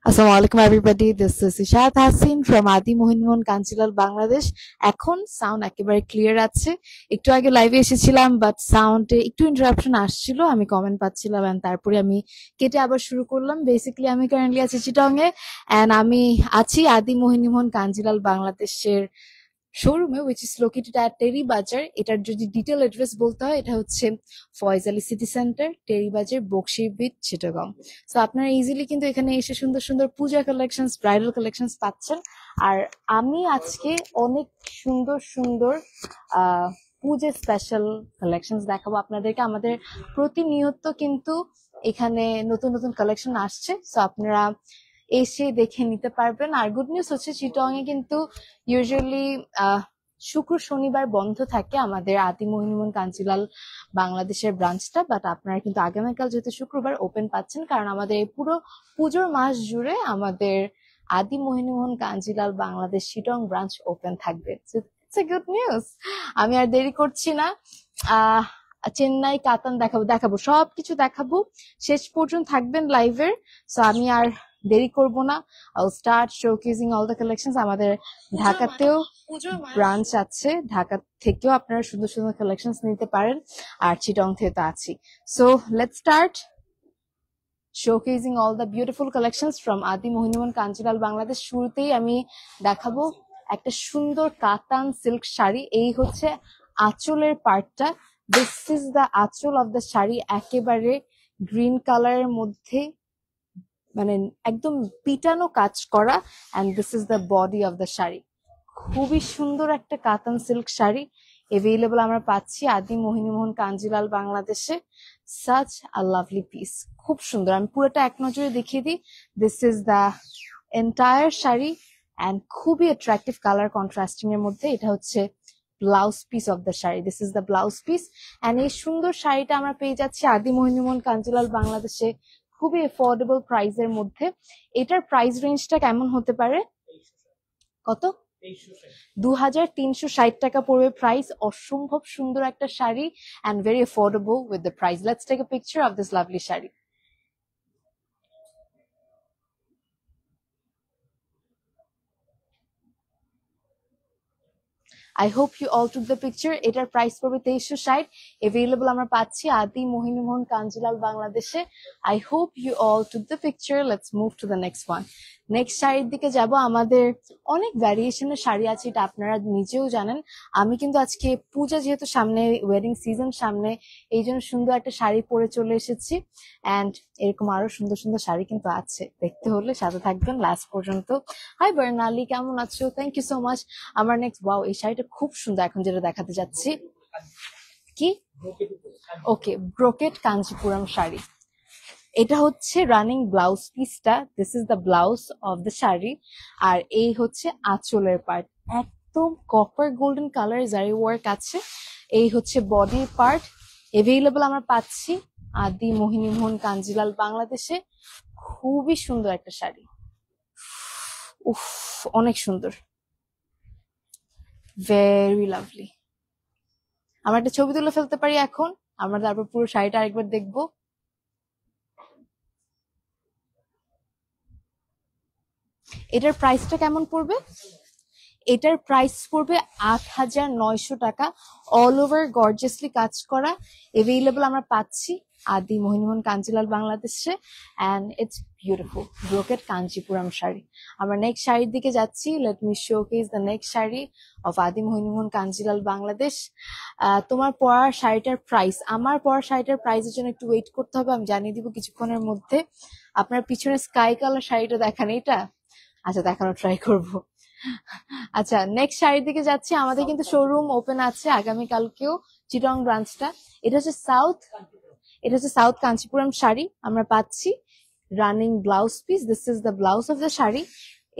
Assalamu alaikum everybody. This is Ishad Hassin from Adi Mohinmohon কাঞ্চিলাল Bangladesh. এখন sound একেবারে clear আছে। একটু আগে লাইভে এসেছিলাম বাট সাউন্ডে একটু ইন্টারাপশন আসছিল, আমি কমেন্ট পাচ্ছিলাম এন্ড তারপরে আমি কেটে আবার শুরু করলাম। বেসিক্যালি আমি কারেন্টলি আছি চিটং এ এন্ড আমি আছি আদি মোহিনীমোহন কাঞ্চিলাল বাংলাদেশের শোরুমে which is located at টেরি বাজার। এটার যদি ডিটেল অ্যাড্রেস বলতে হয় এটা হচ্ছে ফয়েজ আলী সিটি সেন্টার, টেরি বাজার, বকশী বিট, চিটাগং। সো আপনারা ইজিলি কিন্তু এখানে এসে সুন্দর সুন্দর পূজা কালেকশনস, ব্রাইডাল কালেকশনস পাচ্ছেন। আর আমি আজকে অনেক সুন্দর সুন্দর পূজা স্পেশাল কালেকশনস দেখাবো আপনাদেরকে। আমাদের প্রতিনিয়ত কিন্তু এখানে নতুন নতুন কালেকশন আসছে, সো আপনারা এসে দেখে নিতে পারবেন। আর গুড নিউজ হচ্ছে চিটং এ কিন্তু ইউজুয়ালি শুক্র শনিবার বন্ধ থাকে আমাদের আদি মোহিনীমোহন কাঞ্চিলাল বাংলাদেশের ব্রাঞ্চটা, বাট আপনারা কিন্তু আগামীকাল যেহেতু শুক্রবার ওপেন পাচ্ছেন, কারণ আমাদের এই পুরো পুজোর মাস জুড়ে আমাদের আদি মোহিনীমোহন কাঞ্চিলাল বাংলাদেশ চিটং ব্রাঞ্চ ওপেন থাকবে। It's a good news. আমি আর দেরি করছি না, চেন্নাই কাতান দেখাবো সবকিছু দেখাবো, শেষ পর্যন্ত থাকবেন লাইভের। সো আমি আর দেরি করব না, I will start showcasing all the collections. আমাদের ঢাকাতেও ব্রাঞ্চ আছে, ঢাকা থেকেও আপনারা সুন্দর সুন্দর কালেকশনস নিতে পারেন, আর চিটং থেকে তো আছি। So let's start showcasing all the beautiful collections from Adi Mohinimohon Kanjilal Bangladesh. শুরুতেই আমি দেখাবো একটা সুন্দর কাতান সিল্ক শাড়ি। এই হচ্ছে আঁচলের পার্টটা, দিস ইজ দ্য আঁচল অফ দ্য শাড়ি, একেবারে গ্রিন কালারের মধ্যে মানে একদম পিটানো কাজ করা, and this is the body of the sari. খুবই সুন্দর একটা কাতান সিল্ক শাড়ি এভেইলেবল আমরা পাচ্ছি আদি মোহিনীমোহন কাঞ্চিলাল বাংলাদেশে। সাচ আ লাভলি পিস, খুব সুন্দর। আমি পুরোটা এক নজরে দেখিয়ে দিই। This is the entire sari and খুবই অ্যাট্রাকটিভ কালার কন্ট্রাস্টিং এর মধ্যে। এটা হচ্ছে blouse piece of the sari, this is the blouse piece. And এই সুন্দর শাড়িটা আমরা পেয়ে যাচ্ছি আদি মোহিনীমোহন কাঞ্চিলাল বাংলাদেশে খুবই এফোর্ডেবল প্রাইসের মধ্যে। এটার প্রাইস রেঞ্জটা কেমন হতে পারে? কত? 2360 টাকা পড়বে প্রাইস। অসম্ভব সুন্দর একটা sari and very affordable with the price. Let's take a picture of this lovely sari. I hope you all took the picture. এটার প্রাইস পড়বে 2360। এভেইলেবল আমরা পাচ্ছি আদি মোহিনীমোহন কাঞ্চিলাল বাংলাদেশে। I hope you all took the picture. Let's move to the next one. Next শাড়ির দিকে যাব। আমাদের অনেক ভ্যারিয়েশনের শাড়ি আছে, এটা আপনারা নিজেও জানেন। আমি কিন্তু আজকে পূজা যেহেতু সামনে, ওয়েডিং সিজন সামনে, এই জন্য সুন্দর একটা শাড়ি পরে চলে এসেছি। অ্যান্ড এরকম আরো সুন্দর সুন্দর শাড়ি কিন্তু আছে, দেখতে হলে সাথে থাকবেন লাস্ট পর্যন্ত। হাই বর্ণালী, কেমন আছো? Thank you so much. আমার নেক্সট, ওয়াও, এই শাড়িটা খুব সুন্দর। এখন যেটা দেখাতে যাচ্ছি কি, ওকে, ব্রোকেট কাঞ্জিপুরম শাড়ি। এটা হচ্ছে রানিং ব্লাউজ পিসটা, this is the blouse of the sari. আর এই হচ্ছে আঁচলের পার্ট, একদম copper golden colour zari work আছে। এই হচ্ছে বডির পার্ট। এভেইলেবল আমরা পাচ্ছি আদি মোহিনীমোহন কাঞ্চিলাল বাংলাদেশে। খুবই সুন্দর একটা শাড়ি, উফ, অনেক সুন্দর, ভেরি লাভলি। আমরা একটা ছবি তুলে ফেলতে পারি এখন, আমরা তারপর পুরো শাড়িটা আরেকবার দেখবো। এটার প্রাইসটা কেমন পড়বে? এটার প্রাইস পড়বে 8900 টাকা, অল ওভার গর্জিয়াসলি কাজ করা। এভেইলেবল আমরা পাচ্ছি আদি মোহিনীমোহন কাঞ্চিলাল বাংলাদেশে, and it's beautiful brocade Kanchipuram sari. আমরা নেক্সট শাড়ির দিকে যাচ্ছি। Let me showcase the next sari of আদি মোহিনীমোহন কাঞ্চিলাল বাংলাদেশ। তোমার পরার শাড়িটার প্রাইস, আমার পরার শাড়িটার প্রাইসের জন্য একটু ওয়েট করতে হবে, আমি জানিয়ে দিব কিছুক্ষণের মধ্যে। আপনার পিছনে স্কাই কালার শাড়িটা দেখান, এটা আচ্ছা দেখানো ট্রাই করবো। আচ্ছা, নেক্সট শাড়ির দিকে যাচ্ছি। আমাদের কিন্তু শোরুম ওপেন আছে আগামীকালকেও, চিটং ব্রাঞ্চটা। এটা হচ্ছে সাউথ কাঞ্চিপুরম শাড়ি আমরা পাচ্ছি। Running blouse piece, this is the blouse of the sari.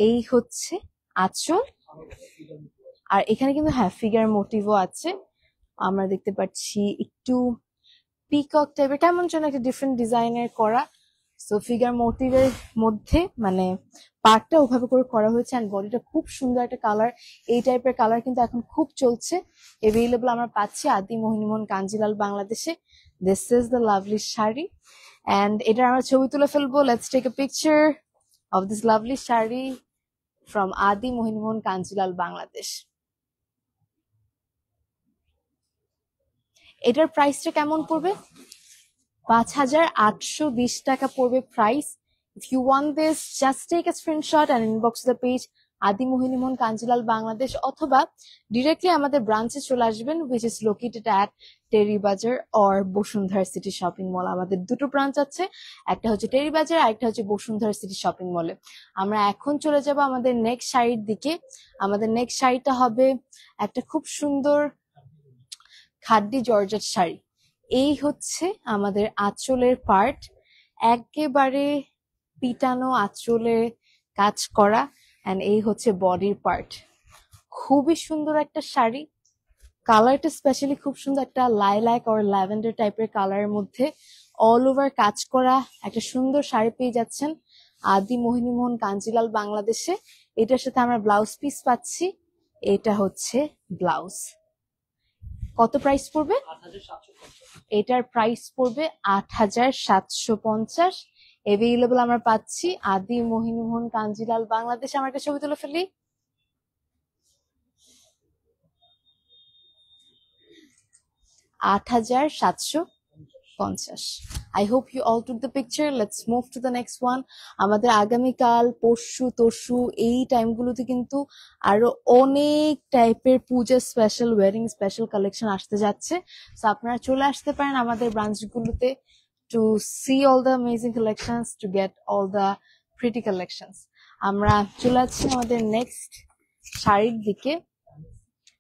এই হচ্ছে আঁচল, আর এখানে কিন্তু হ্যাঁ ফিগার মোটিভও আছে। আমরা দেখতে পাচ্ছি একটু পিকক টাইপের, কেমন যেন একটা ডিফারেন্ট ডিজাইনের করা। সো ফিগার মোটিভের মধ্যে মানে পার্টটা ওভাবে করে করা হয়েছে, অ্যান্ড বডিটা খুব সুন্দর একটা কালার। এই টাইপের কালার কিন্তু এখন খুব চলছে। এভেইলেবল আমরা পাচ্ছি আদি মোহিনীমোহন কাঞ্চিলাল বাংলাদেশে। This is the lovely sari, and এটা আমরা ছবি তুলে ফেলবো। Let's take a picture of this lovely shari from Adi Mohinmohan Kanchilal, Bangladesh. এটার প্রাইসটা কেমন পড়বে? 5,820 টাকা পড়বে price. If you want this, just take a screenshot and inbox the page Adi Mohinmohan Kanchilal, Bangladesh, অথবা ডিরেক্টলি আমাদের ব্রাঞ্চে চলে আসবেন, which is located at টেরি বাজার or Bashundhara city shopping mall. আমাদের দুটো ব্রাঞ্চ আছে, একটা হচ্ছে টেরি বাজার আর একটা হচ্ছে বসুন্ধরা সিটি শপিং মলে. আমরা এখন চলে যাব আমাদের নেক্সট শাড়ির দিকে. আমাদের নেক্সট শাড়িটা হবে একটা খুব সুন্দর খাদ্দি জর্জেট শাড়ি. এই হচ্ছে আমাদের আঁচলের পার্ট, একেবারে পিটানো আঁচলে কাজ করা, এন্ড এই হচ্ছে বডির পার্ট. খুবই সুন্দর একটা শাড়ি. কালারটা স্পেশালি খুব সুন্দর, একটা লাইলাক আর ল্যাভেন্ডার টাইপের কালারের মধ্যে অল ওভার কাজ করা একটা সুন্দর শাড়ি পেয়ে যাচ্ছেন আদি মোহিনীমোহন কাঞ্জিলাল, বাংলাদেশে. এটার সাথে আমরা ব্লাউজ পিস পাচ্ছি. এটা হচ্ছে ব্লাউজ. কত প্রাইস পড়বে? এটার প্রাইস পড়বে 8,750. এভেইলেবল আমরা পাচ্ছি আদি মোহিনীমোহন কাঞ্জিলাল, বাংলাদেশ. আমার একটা ছবি তুলে ফেলি. 8,750. I hope you all took the picture. Let's move to the next one. আমাদের আগামীকাল, পরশু, তরশু এই টাইমগুলোতে কিন্তু আরো অনেক টাইপের পূজা স্পেশাল, ওয়েডিং স্পেশাল কালেকশন আসতে যাচ্ছে. সো আপনারা চলে আসতে পারেন আমাদের ব্রাঞ্চগুলোতে to see all the amazing collections, to get all the pretty collections. আমরা চলে যাচ্ছি আমাদের নেক্সট শাড়ির দিকে.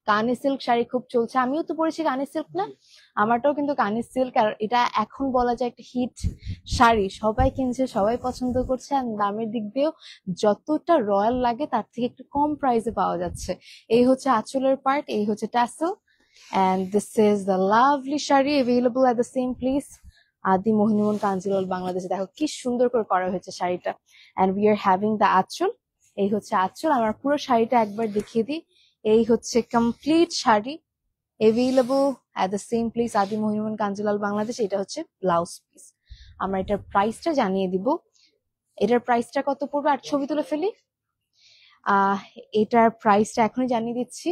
কানি সিল্ক শাড়ি খুব চলছে. আমিও তো পরেছি কানি সিল্ক, না? আমারটাও কিন্তু কানি সিল্ক. আর এটা এখন বলা যায় একটা হিট শাড়ি, সবাই কিনছে, সবাই পছন্দ করছে. আর দামের দিক দিয়েও যতটা রয়্যাল লাগে তার থেকে একটু কম প্রাইসে পাওয়া যাচ্ছে. এই হচ্ছে আঁচলের পার্ট, এই হচ্ছে tassel, and this is the lovely sari available at the same place আদি মোহিনীমোহন কাঞ্জিলাল, বাংলাদেশে. দেখো কি সুন্দর করে করা হয়েছে শাড়িটা. and we are having the আঁচল. এই হচ্ছে আঁচল. আমার পুরো শাড়িটা একবার দেখিয়ে দিই. এই হচ্ছে complete sari, available at the same place আদি মোহিনীমোহন কাঞ্জিলাল, বাংলাদেশ. এটা হচ্ছে ব্লাউজ পিস. আমরা এটার প্রাইসটা জানিয়ে দিব. এটার প্রাইসটা কত পড়বে? আর ছবি তুলে ফেলি. এটার প্রাইসটা এখনই জানিয়ে দিচ্ছি.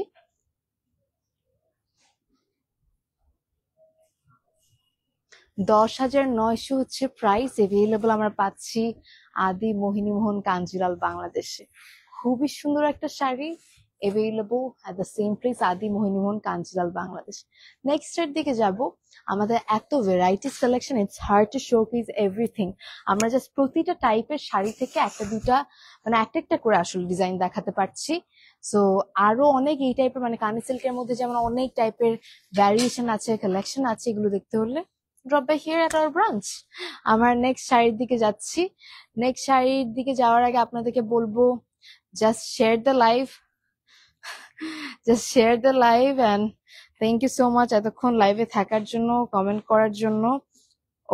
10,900 হচ্ছে প্রাইস. এভেইলেবল আমরা পাচ্ছি আদি মোহিনীমোহন কাঞ্জিলাল, বাংলাদেশে. খুবই সুন্দর একটা sari, available at the same place আদি মোহিনীমোহন কাঞ্জিলাল, বাংলাদেশ. নেক্সট এর দিকে যাব. আমাদের এত varieties collection, it's hard to showcase everything. আমরা জাস্ট প্রতিটা টাইপের শাড়ি থেকে একটা দুটা, মানে একটা করে আসলে ডিজাইন দেখাতে পারছি. সো আরো অনেক এই টাইপের, মানে কানি সিল্কের মধ্যে যেমন অনেক টাইপের ভ্যারিয়েশন আছে, কালেকশন আছে, এগুলো দেখতে হলে drop by here at our branch. আমার নেক্সট শাড়ির দিকে যাচ্ছি. নেক্সট শাড়ির দিকে যাওয়ার আগে আপনাদেরকে বলবো, just share the live, just share the live, and thank you so much এতক্ষণ লাইভে থাকার জন্য, কমেন্ট করার জন্য.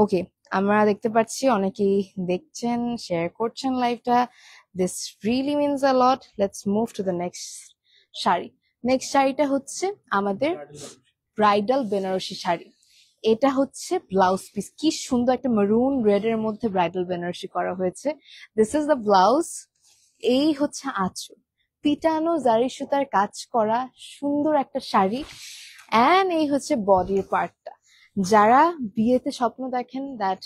ওকে, আমরা দেখতে পাচ্ছি অনেকেই দেখছেন, শেয়ার করছেন লাইভটা. this really means a lot. let's move to the next sari. Next শাড়িটা হচ্ছে আমাদের ব্রাইডাল বেনারসি শাড়ি. এটা হচ্ছে ব্লাউজ পিস. কি সুন্দর একটা মেরুন রেড এর মধ্যে ব্রাইডাল বেনারসি করা হয়েছে. This is the blouse. এই হচ্ছে আঁচল, পিটানো জারি সুতার কাজ করা সুন্দর একটা শাড়ি. এন্ড এই হচ্ছে বডির পার্টটা. যারা বিয়েতে স্বপ্ন দেখেন দ্যাট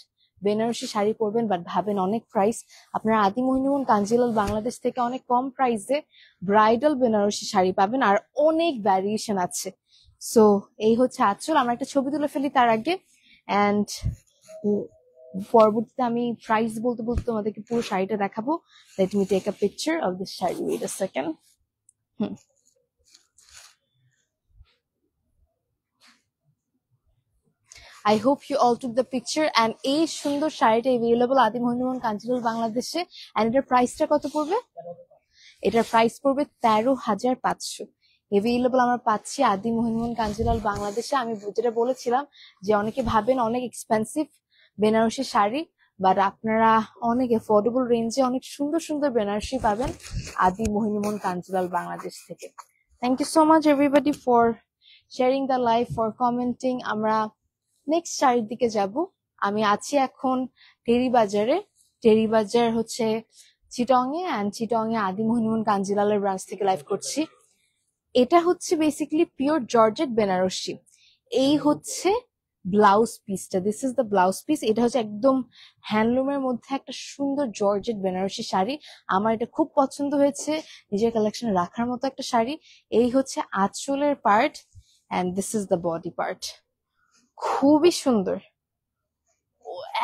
বেনারসি শাড়ি পরবেন বাট ভাবেন অনেক প্রাইস, আপনারা আদি মোহিনীমোহন কাঞ্জিলাল, বাংলাদেশ থেকে অনেক কম প্রাইসে ব্রাইডাল বেনারসি শাড়ি পাবেন. আর অনেক ভ্যারিয়েশন আছে. সো এই হচ্ছে আঁচল. আমরা একটা ছবি তুলে ফেলি তার আগে, এন্ড পরবর্তীতে আমি প্রাইস বলতে বলতে তোমাদেরকে পুরো শাড়িটা দেখাবো. Let me take a picture of this sari. Wait a second. I hope you all took the picture. and এই সুন্দর শাড়িটা available আদি মোহিনীমোহন কাঞ্জিলাল, বাংলাদেশে. and এটার প্রাইসটা কত পড়বে? এটার প্রাইস পড়বে 13,500. available আমরা পাচ্ছি আদি মোহিনীমোহন কাঞ্জিলাল, বাংলাদেশে. আমি যেটা বলেছিলাম যে অনেকে ভাবেন অনেক এক্সপেন্সিভ বেনারসি শাড়ি, বাট আপনারা অনেক অ্যাফোর্ডেবল রেঞ্জে অনেক সুন্দর সুন্দর বেনারসি পাবেন আদি মোহিনীমোহন কাঞ্জিলাল, বাংলাদেশ থেকে. Thank you so much everybody for sharing the live, for commenting. আমরা নেক্সট শাড়ির দিকে যাব. আমি আছি এখন টেরি বাজারে. টেরি বাজার হচ্ছে চিটং এ আদি মোহিনীমোহন কাঞ্জিলালের ব্রাঞ্চ থেকে লাইভ করছি। এটা হচ্ছে বেসিক্যালি পিওর জর্জেট বেনারসি। এই হচ্ছে ব্লাউজ পিসটা, this is the blouse piece. এটা হচ্ছে একদম হ্যান্ডলুমের মধ্যে একটা সুন্দর জর্জেট বেনারসি শাড়ি। আমার এটা খুব পছন্দ হয়েছে, নিজের কালেকশনে রাখার মতো একটা শাড়ি। এই হচ্ছে আঁচলের part and this is the body part. খুবই সুন্দর,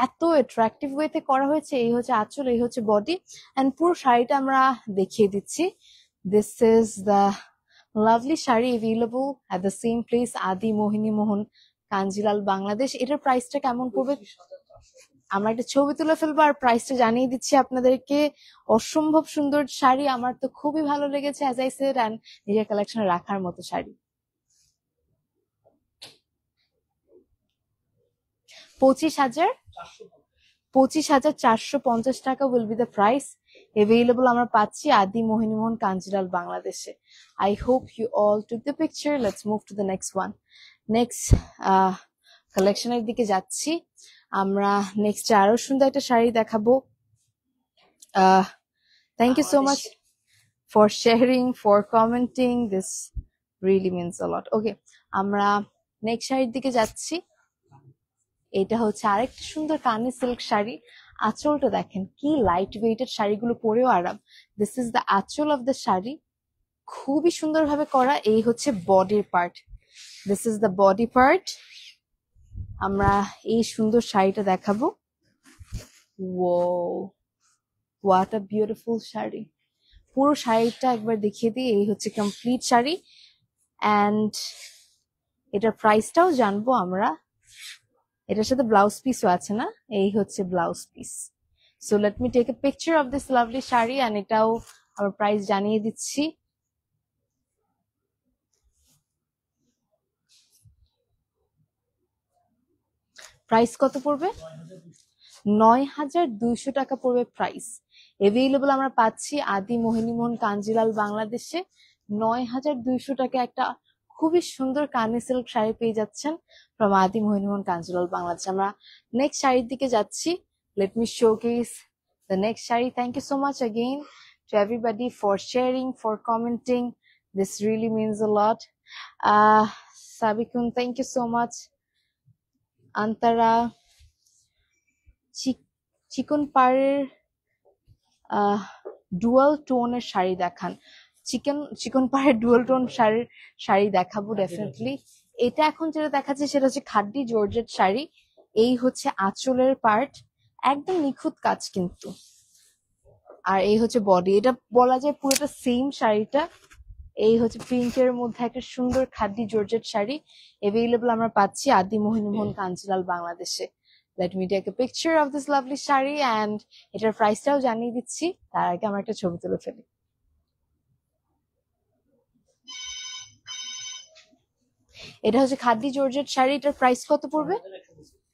এত অ্যাট্রাকটিভ ওয়েতে করা হয়েছে। এই হচ্ছে আঁচল, এই হচ্ছে বডি, অ্যান্ড পুরো শাড়িটা আমরা দেখিয়ে দিচ্ছি। This is the lovely sari available at the same place, Adi Mohinimohan Kanjilal Bangladesh. এটার প্রাইসটা কেমন পড়বে আমরা একটা ছবি তুলে ফেলবো আর প্রাইসটা জানিয়ে দিচ্ছি আপনাদেরকে। অসম্ভব সুন্দর শাড়ি, আমার তো খুবই ভালো লেগেছে অ্যাজ আই সেড, অ্যান্ড নিজের কালেকশনে রাখার মতো শাড়ি। 25,450 টাকা will be the price. Available আমরা পাচ্ছি আদি মোহিনীমোহন কাঞ্জিলাল বাংলাদেশে। I hope you all took the picture. Let's move to the next one. Next কালেকশনের দিকে যাচ্ছি আমরা। নেক্সট আরো সুন্দর একটা শাড়ি দেখাবো। Thank you so much for sharing, for commenting, this really means a lot. Okay, আমরা নেক্সট শাড়ির দিকে যাচ্ছি। এটা হচ্ছে আরেকটা সুন্দর কানি সিল্ক শাড়ি। আঁচলটা দেখেন কি লাইট ওয়েটেড, শাড়িগুলো পরেও আরাম। দিস ইজ দ্য আঁচল অফ দ্য শাড়ি, খুবই সুন্দরভাবে করা। এই হচ্ছে বডির part, this is the body part. আমরা এই সুন্দর শাড়িটা দেখাবো। What a beautiful sari. পুরো শাড়িটা একবার দেখিয়ে দিই। এই হচ্ছে কমপ্লিট শাড়ি, অ্যান্ড এটার প্রাইসটাও জানবো আমরা। এটার সাথে ব্লাউজ পিসও আছে না, এই হচ্ছে blouse piece. So let me take a picture of this lovely sari, and এটাও আমার প্রাইস জানিয়ে দিচ্ছি। প্রাইস কত পড়বে? 9,200 টাকা পড়বে প্রাইস। অ্যাভেলেবল আমরা পাচ্ছি আদি মোহিনীমোহন কাঞ্জিলাল বাংলাদেশে। 9,200 টাকা একটা খুবই সুন্দর কানি সিল্ক শাড়ি পেয়ে যাচ্ছেন ফ্রম আদি মোহিনীমোহন কাঞ্জিলাল বাংলাদেশ। আমরা নেক্সট শাড়ির দিকে যাচ্ছি। Let me showcase the next sari. Thank you so much again to everybody for sharing, for commenting, this really means a lot. Sabikun, thank you so much. আন্তরা চিকন পাড়ের ডুয়াল টোনের শাড়ি দেখান। চিকন পাড়ের ডুয়াল টোন শাড়ি দেখাবো ডেফিনেটলি। এটা এখন যেটা দেখাচ্ছে সেটা হচ্ছে খাড্ডি জর্জেট শাড়ি। এই হচ্ছে আঁচলের পার্ট, একদম নিখুঁত কাজ কিন্তু, আর এই হচ্ছে বডি। এটা বলা যায় পুরোটা সেম শাড়িটা। এই হচ্ছে প্রিন্টের মধ্যে একটা সুন্দর খাড্ডি জর্জেট শাড়ি। অ্যাভেলেবল আমরা পাচ্ছি আদি মোহিনীমোহন কাঞ্জিলাল বাংলাদেশে। Let me take a picture of this lovely sari, and এটার প্রাইসটাও জানিয়ে দিচ্ছি। তার আগে আমরা একটা ছবি তুলে ফেলি। এটা হচ্ছে খাড্ডি জর্জেট শাড়ি। এটার প্রাইস কত পড়বে?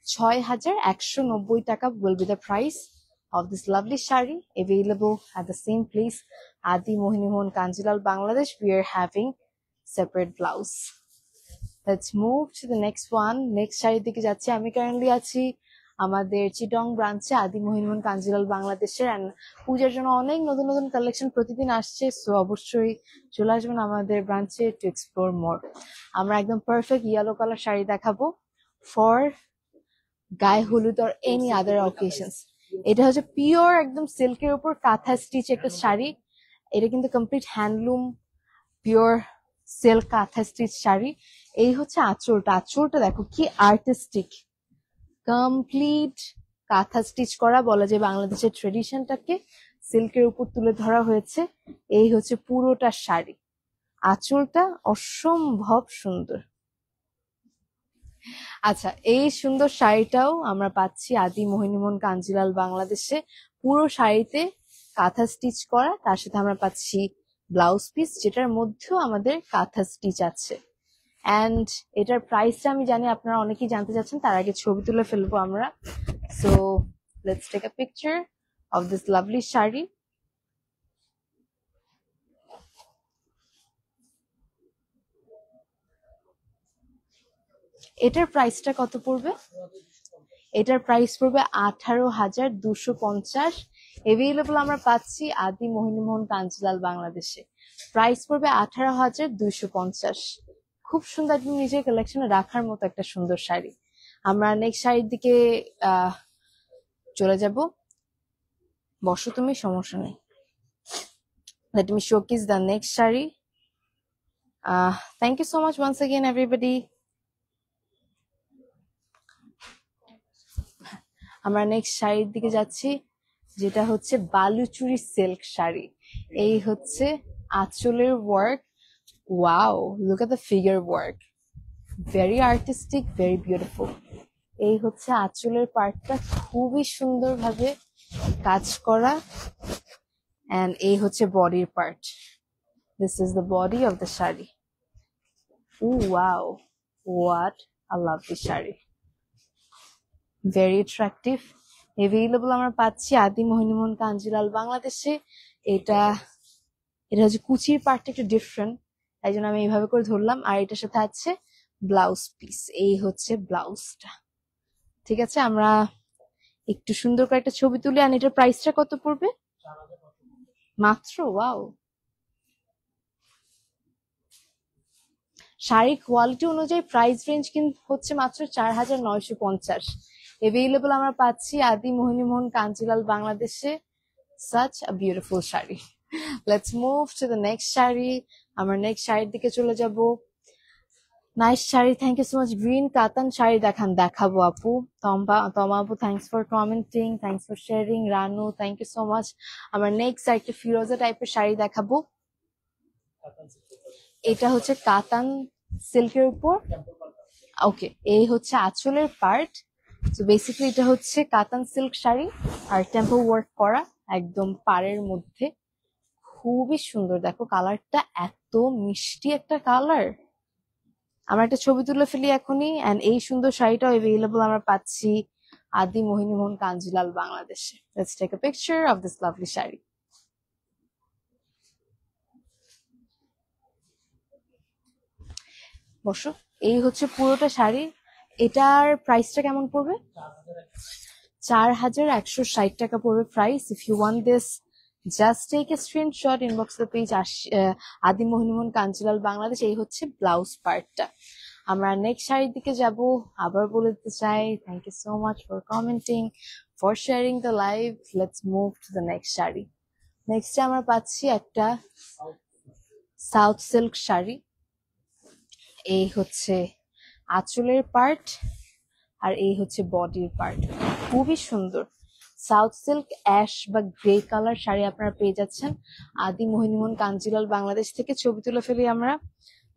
6,190 টাকা will be the price of this lovely shari, available at the same place, Adi Mohinimohon Kanjilal, Bangladesh. We are having separate blouse. Let's move to the next one. Next shari dike jacchi ami currently achi আমাদের চিটং ব্রাঞ্চে আদি মোহিনীমোহন কাঞ্জিলাল বাংলাদেশের, and পূজার জন্য অনেক নতুন নতুন collection প্রতিদিন আসছে। সো অবশ্যই চলে আসবেন আমাদের ব্রাঞ্চে টু এক্সপ্লোর মোর। আমরা একদম পারফেক্ট ইয়েলো কালার শাড়ি দেখাবো ফর গায়ে হলুদ অর এনি আদার অকেশনস। এটা হচ্ছে পিওর একদম সিল্কের উপর কাঁথা স্টিচ একটা শাড়ি। এটা কিন্তু কমপ্লিট হ্যান্ডলুম পিওর সিল্ক কাঁথা স্টিচ শাড়ি। এই হচ্ছে আঁচলটা। আঁচলটা দেখো কি আর্টিস্টিক, কমপ্লিট কাঁথা স্টিচ করা। বলা যায় বাংলাদেশের ট্রেডিশনটাকে সিল্কের উপর তুলে ধরা হয়েছে। এই হচ্ছে পুরোটা শাড়ি। আঁচলটা অসম্ভব সুন্দর। আচ্ছা, এই সুন্দর শাড়িটাও আমরা পাচ্ছি আদি মোহিনীমোহন কাঞ্জিলাল বাংলাদেশে। পুরো শাড়িতে কাঁথা স্টিচ করা, তার সাথে আমরা পাচ্ছি ব্লাউজ পিস যেটার মধ্যেও আমাদের কাঁথা স্টিচ আছে। অ্যান্ড এটার প্রাইসটা আমি জানি আপনারা অনেকেই জানতে চাচ্ছেন, তার আগে ছবি তুলে ফেলবো আমরা। So let's take a picture of this lovely sari. এটার প্রাইসটা কত পড়বে? এটার প্রাইস পড়বে 18,250। এভেইলেবল আমরা পাচ্ছি আদি মোহিনীমোহন কাঞ্জিলাল বাংলাদেশে। প্রাইস পড়বে 18,250। খুব সুন্দর, একদম নিজের কালেকশনে রাখার মতো একটা সুন্দর শাড়ি। আমরা নেক্সট শাড়ির দিকে চলে যাব। বসো তুমি, সমস্যা নেই। Let me showcase the next sari. Thank you so much once again everybody. আমরা নেক্সট শাড়ির দিকে যাচ্ছি, যেটা হচ্ছে বালুচুরি সিল্ক শাড়ি। এই হচ্ছে আঁচলের work. Wow, look at the figure work, very artistic, very beautiful. এই হচ্ছে আঁচলের পার্টটা, খুবই সুন্দরভাবে কাজ করা। এন্ড এই হচ্ছে বডির part. This is the body of the sari. Wow, what a lovely sari, very attractive. Available আমরা পাচ্ছি আদি মোহিনীমোহন কাঞ্জিলাল বাংলাদেশে। এটা হচ্ছে কুচির পার্টটা একটু ডিফারেন্ট, তাই জন্য আমি এইভাবে করে ধরলাম। আর এটার সাথে আছে ব্লাউজ পিস। এই হচ্ছে ব্লাউজটা। ঠিক আছে, আমরা একটু সুন্দর করে একটা ছবি তুলি। আর এটার প্রাইসটা কত পড়বে? মাত্র, ওয়াও। শাড়ির কোয়ালিটি অনুযায়ী প্রাইস রেঞ্জ কিন্তু হচ্ছে মাত্র 4,950। এভেইলেবল আমরা পাচ্ছি আদি মোহিনীমোহন কাঞ্জিলাল বাংলাদেশে। such a beautiful sari. let's move to the next sari. আমরা নেক্সট শাড়ির দিকে চলে যাব। Nice sari, thank you so much. Green katan sari দেখাবো আপু। তমা আপু, thanks for commenting, thanks for sharing. Ranu, thank you so much. আমরা নেক্সট একটা ফিরোজা টাইপের শাড়ি দেখাবো। এটা হচ্ছে কাতান সিল্কের উপর। ওকে, এই হচ্ছে আঁচলের পার্ট। তো বেসিক্যালি এটা হচ্ছে কাতান সিল্ক শাড়ি আর টেম্পল ওয়ার্ক করা একদম পাড়ের মধ্যে। খুবই সুন্দর, দেখো কালারটা, এত মিষ্টি একটা কালার। আমরা একটা ছবি তুলে ফেলি এখনই। এন্ড এই সুন্দর শাড়িটাও এভেইলেবল আমরা পাচ্ছি আদি মোহিনীমোহন কাঞ্জিলাল বাংলাদেশে। Let's take a picture of this lovely sari. বসো। এই হচ্ছে পুরোটা শাড়ি। এটার প্রাইসটা কেমন পড়বে? 4,160 টাকা পড়বে price. If you want this, just take a screenshot, inbox the page Adi Mohinimohan Kanjilal Bangladesh. এই হচ্ছে ব্লাউজ পার্টটা। আমরা নেক্সট শাড়ির দিকে যাব। আবার বলে দিতে চাই, thank you so much for commenting, for sharing the live. Let's move to the next sari. নেক্সটে আমরা পাচ্ছি একটা সাউথ সিল্ক শাড়ি। এই হচ্ছে আঁচলের পার্ট আর এই হচ্ছে বডির পার্ট। খুবই সুন্দর সাউথ সিল্ক অ্যাশ বা গ্রে কালার শাড়ি আপনারা পেয়ে যাচ্ছেন আদি মোহিনীমোহন কাঞ্জিলাল বাংলাদেশ থেকে। ছবি তুলে ফেলি আমরা।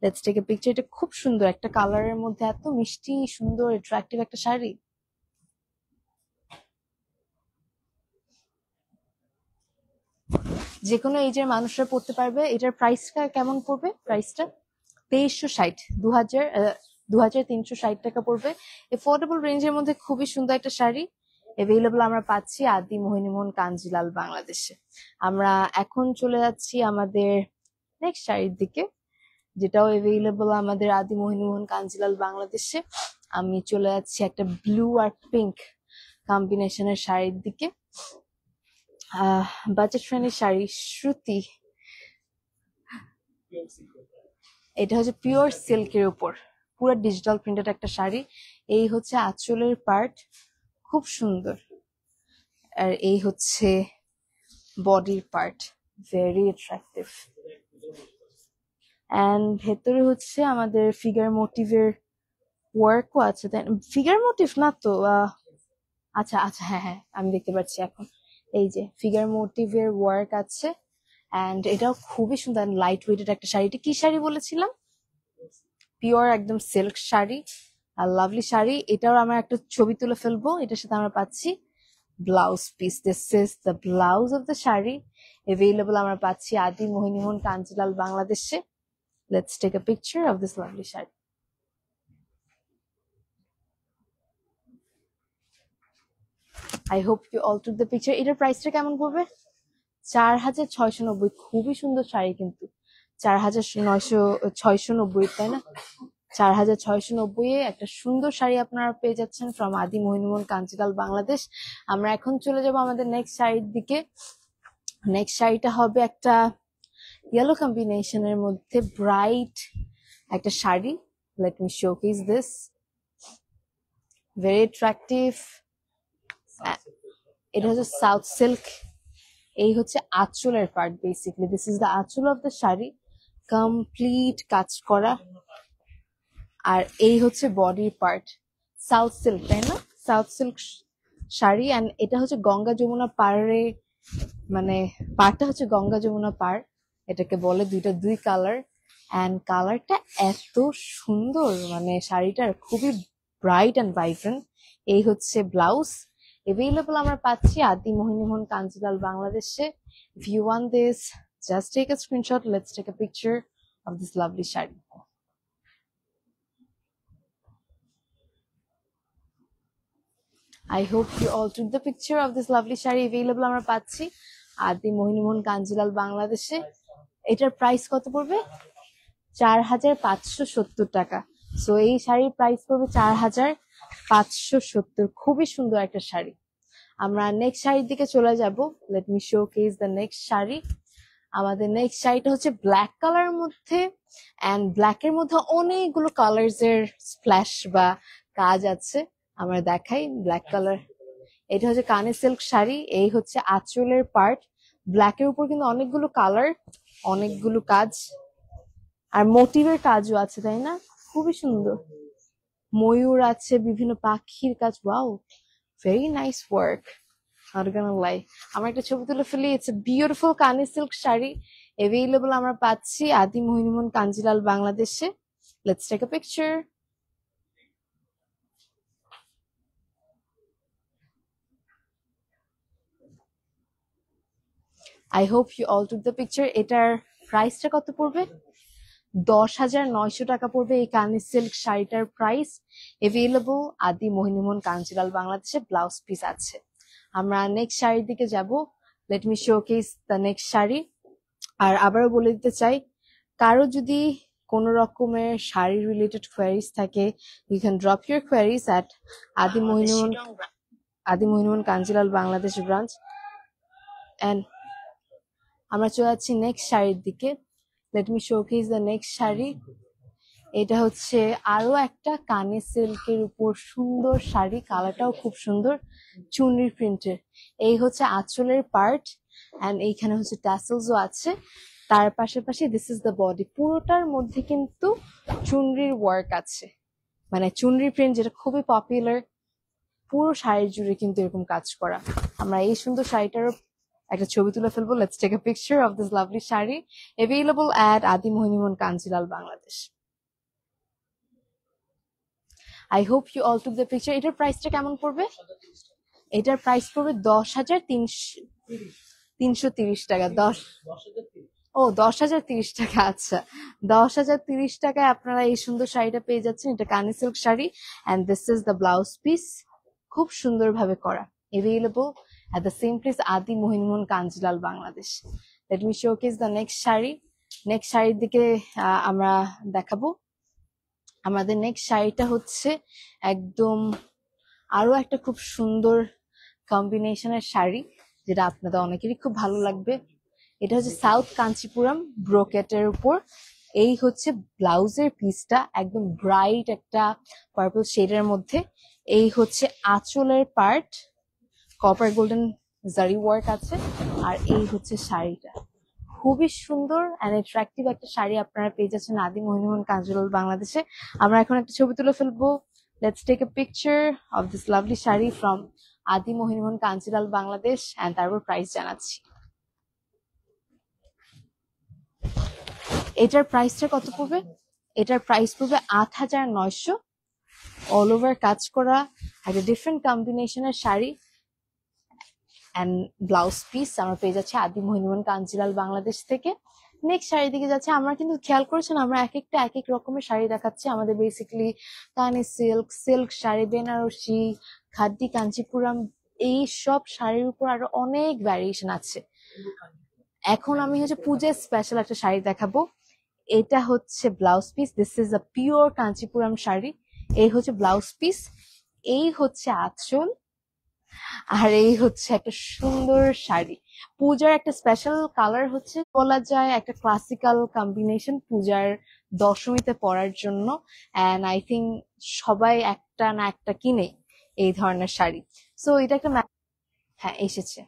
Let's take a picture. এটা খুব সুন্দর একটা কালারের মধ্যে, এত মিষ্টি সুন্দর অ্যাট্রাকটিভ একটা শাড়ি। যে কোনো এজের মানুষরা পড়তে পারবে। এটার প্রাইসটা কেমন পড়বে? প্রাইসটা 2360, 2,360 টাকা পড়বে। এফোর্ডেবল রেঞ্জের মধ্যে খুবই সুন্দর একটা শাড়ি এভেইলেবল আমরা পাচ্ছি আদি মোহিনীমোহন কাঞ্জিলাল বাংলাদেশে। আমরা এখন চলে যাচ্ছি আমাদের নেক্সট শাড়ির দিকে, যেটাও এভেইলেবল আমাদের আদি মোহিনীমোহন কাঞ্জিলাল বাংলাদেশে। আমি চলে যাচ্ছি একটা ব্লু আর পিঙ্ক কম্বিনেশনের শাড়ির দিকে। বাজেট ফ্রেন্ডলি শাড়ি, শ্রুতি। এটা হচ্ছে পিওর সিল্কের উপর পুরো ডিজিটাল প্রিন্টেড একটা শাড়ি। এই হচ্ছে আঁচলের পার্ট, খুব সুন্দর। আর এই হচ্ছে বডির পার্ট, ভেরি অ্যাট্রাকটিভ। এন্ড ভেতরে হচ্ছে আমাদের ফিগার মোটিভের ওয়ার্কও আছে। ফিগার মোটিভ না তো, আচ্ছা আচ্ছা, হ্যাঁ হ্যাঁ আমি দেখতে পাচ্ছি এখন। এই যে ফিগার মোটিভের ওয়ার্ক আছে। এন্ড এটাও খুবই সুন্দর, লাইট ওয়েটেড একটা শাড়ি। এটা কি শাড়ি বলেছিলাম? পিওর একদম সিল্ক শাড়ি আর লাভলি শাড়ি। এটাও আমরা একটা ছবি তুলে ফেলবো। এটার সাথে আমরা পাচ্ছি blouse piece. This is the blouse of the sari. Available আমরা পাচ্ছি আদি মোহিনীমোহন কাঞ্জিলাল বাংলাদেশে। Let's take a picture of this lovely sari. I hope you all took the picture. এটার প্রাইসটা কেমন পড়বে? 4,690। খুবই সুন্দর শাড়ি কিন্তু। 4,690, তাই না? 4,690 একটা সুন্দর শাড়ি আপনারা পেয়ে যাচ্ছেন ফ্রম আদি মোহিনীমোহন কাঞ্জিলাল বাংলাদেশ। আমরা এখন চলে যাব আমাদের নেক্সট শাড়ির দিকে। নেক্সট শাড়িটা হবে একটা ইয়েলো কম্বিনেশনের মধ্যে ব্রাইট একটা sari. Late me showcase this, very attractive. এটা হচ্ছে সাউথ সিল্ক। এই হচ্ছে আঁচলের part, basically this is the আঁচল অফ দ্য শাড়ি, কমপ্লিট কাজ করা। আর এই হচ্ছে বডির পার্ট, সাউথ সিল্ক, তাই না? South silk sari. অ্যান্ড এটা হচ্ছে গঙ্গা যমুনা পাড়ে, মানে পাড়টা হচ্ছে গঙ্গা যমুনা পাড়, এটাকে বলে। দুই কালার, অ্যান্ড কালারটা এত সুন্দর, মানে শাড়িটার খুবই ব্রাইট অ্যান্ড ভাইব্রেন্ট। এই হচ্ছে ব্লাউজ। এভেইলেবল আমরা পাচ্ছি আদি মোহিনীমোহন কাঞ্জিলাল বাংলাদেশে। If you want this, just take a screenshot. Let's take a picture of this lovely sari. I hope you all took the picture of this lovely sari. Available আমরা পাচ্ছি আদি মোহিনীমোহন কাঞ্জিলাল বাংলাদেশে। এটার price কত পড়বে? 4,570 টাকা। সো এই শাড়ির প্রাইস পড়বে 4,570। খুবই সুন্দর একটা শাড়ি। আমরা নেক্সট শাড়ির দিকে চলে যাব। Let me showcase the next sari. আমাদের নেক্সট শাড়িটা হচ্ছে ব্ল্যাক কালারের মধ্যে, অ্যান্ড ব্ল্যাকের মধ্যে অনেকগুলো কালার্স এর স্প্ল্যাশ বা কাজ আছে। আমরা দেখাই ব্ল্যাক কালার। এটা হচ্ছে কানে সিল্ক শাড়ি। এই হচ্ছে আঁচলের পার্ট। ব্ল্যাকের উপর কিন্তু অনেকগুলো কালার, অনেকগুলো কাজ, আর মোটিভের কাজও আছে, তাই না? খুবই সুন্দর। ময়ূর আছে, বিভিন্ন পাখির কাজ। Wow, very nice work, not gonna lie. আমরা একটা ছবি তুলে ফেলি। ইটস এ বিউটিফুল কানে সিল্ক শাড়ি। এভেইলেবল আমরা পাচ্ছি আদি মোহিনীমোহন কাঞ্জিলাল বাংলাদেশে। Let's take a picture. I hope you all took the picture. এটার প্রাইসটা কত পড়বে? 10,900 টাকা পড়বে এই কানি সিল্ক শাড়িটার প্রাইস। এভেইলেবল আদি মোহিনীমোহন কাঞ্জিলাল বাংলাদেশে। ব্লাউজ পিস আছে। আমরা নেক্সট শাড়ির দিকে যাব। Let me showcase the next sari. আর আবারও বলে দিতে চাই, কারো যদি কোনো রকমের শাড়ি রিলেটেড কোয়ারিজ থাকে, you can drop your queries at Adi Mohinimohan Kanjilal Bangladesh branch. And আমরা চলে যাচ্ছি নেক্সট শাড়ির দিকে। Let me showcase the next sari. এটা হচ্ছে আরো একটা কানে সিল্কের উপর সুন্দর শাড়ি। কালারটাও খুব সুন্দর, চুনরি প্রিন্টের। এই হচ্ছে আঁচলের পার্ট, অ্যান্ড এইখানে হচ্ছে ট্যাসেলসও আছে। তার পাশাপাশি দিস ইজ দ্য বডি। পুরোটার মধ্যে কিন্তু চুনরির ওয়ার্ক আছে, মানে চুনরি প্রিন্ট, যেটা খুবই পপুলার। পুরো শাড়ির জুড়ে কিন্তু এরকম কাজ করা। আমরা এই সুন্দর শাড়িটারও একটা ছবি তুলে ফেলবো। Let's take a picture of this lovely sari. Available at Adi Mohinimohan Kanjilal Bangladesh. I hope you all took the picture. এটার প্রাইসটা কেমন পড়বে? এটার প্রাইস পড়বে 10,330 টাকা। 10,030 টাকা। আচ্ছা, 10,030 টাকায় আপনারা এই সুন্দর শাড়িটা পেয়ে যাচ্ছেন। এটা কানি silk sari, and this is the blouse piece. খুব সুন্দর ভাবে করা। Available at the same place আদি Mohinimohan Kanjilal Bangladesh. Late me showcase the next sari. Next শাড়ির দিকে আমরা দেখাবো। আমাদের নেক্সট শাড়িটা হচ্ছে একদম আরো একটা খুব সুন্দর কম্বিনেশনের শাড়ি, যেটা আপনাদের অনেকেরই খুব ভালো লাগবে। এটা হচ্ছে সাউথ কাঞ্চিপুরম ব্রোকেটের উপর। এই হচ্ছে ব্লাউজের পিসটা, একদম ব্রাইট একটা পার্পল শেডের মধ্যে। এই হচ্ছে আঁচলের পার্ট, কপার গোল্ডেন জারি ওয়ার্ক আছে। আর এই হচ্ছে শাড়িটা, খুবই সুন্দর অ্যান্ড অ্যাট্রাকটিভ একটা শাড়ি আপনারা পেয়ে যাচ্ছেন আদি মোহিনীমোহন কাঞ্জিলাল বাংলাদেশে। আমরা এখন একটা ছবি তুলে ফেলবো। Let's take a picture of this lovely sari from Adi Mohinimohan Kanjilal Bangladesh, and তারপর প্রাইস জানাচ্ছি। এটার প্রাইসটা কত পড়বে? এটার প্রাইস পড়বে 8,900। অল ওভার কাজ করা একটা ডিফারেন্ট কম্বিনেশনের শাড়ি অ্যান্ড ব্লাউজ পিস আমরা পেয়ে যাচ্ছি আদি মোহিনীমোহন কাঞ্জিলাল বাংলাদেশ থেকে। নেক্সট শাড়ির দিকে যাচ্ছে। আমরা কিন্তু খেয়াল করেছেন, আমরা এক একটা এক এক রকমের শাড়ি দেখাচ্ছি। আমাদের বেসিক্যালি কানি সিল্ক, সিল্ক শাড়ি, বেনারসি, খাদ্দি, কাঞ্চিপুরম, এই সব শাড়ির উপর আরো অনেক ভ্যারিয়েশন আছে। এখন আমি হচ্ছে পূজার স্পেশাল একটা শাড়ি দেখাবো। এটা হচ্ছে blouse piece, this is a pure Kanchipuram sari. এই হচ্ছে ব্লাউজ পিস, এই হচ্ছে আঁচল, আর এই হচ্ছে একটা সুন্দর শাড়ি। পূজার একটা স্পেশাল কালার হচ্ছে, বলা যায় একটা ক্লাসিক্যাল কম্বিনেশন পূজার দশমীতে পরার জন্য। অ্যান্ড আই থিঙ্ক সবাই একটা না একটা কিনে এই ধরনের শাড়ি। সো এটা একটা হ্যাঁ এসেছে।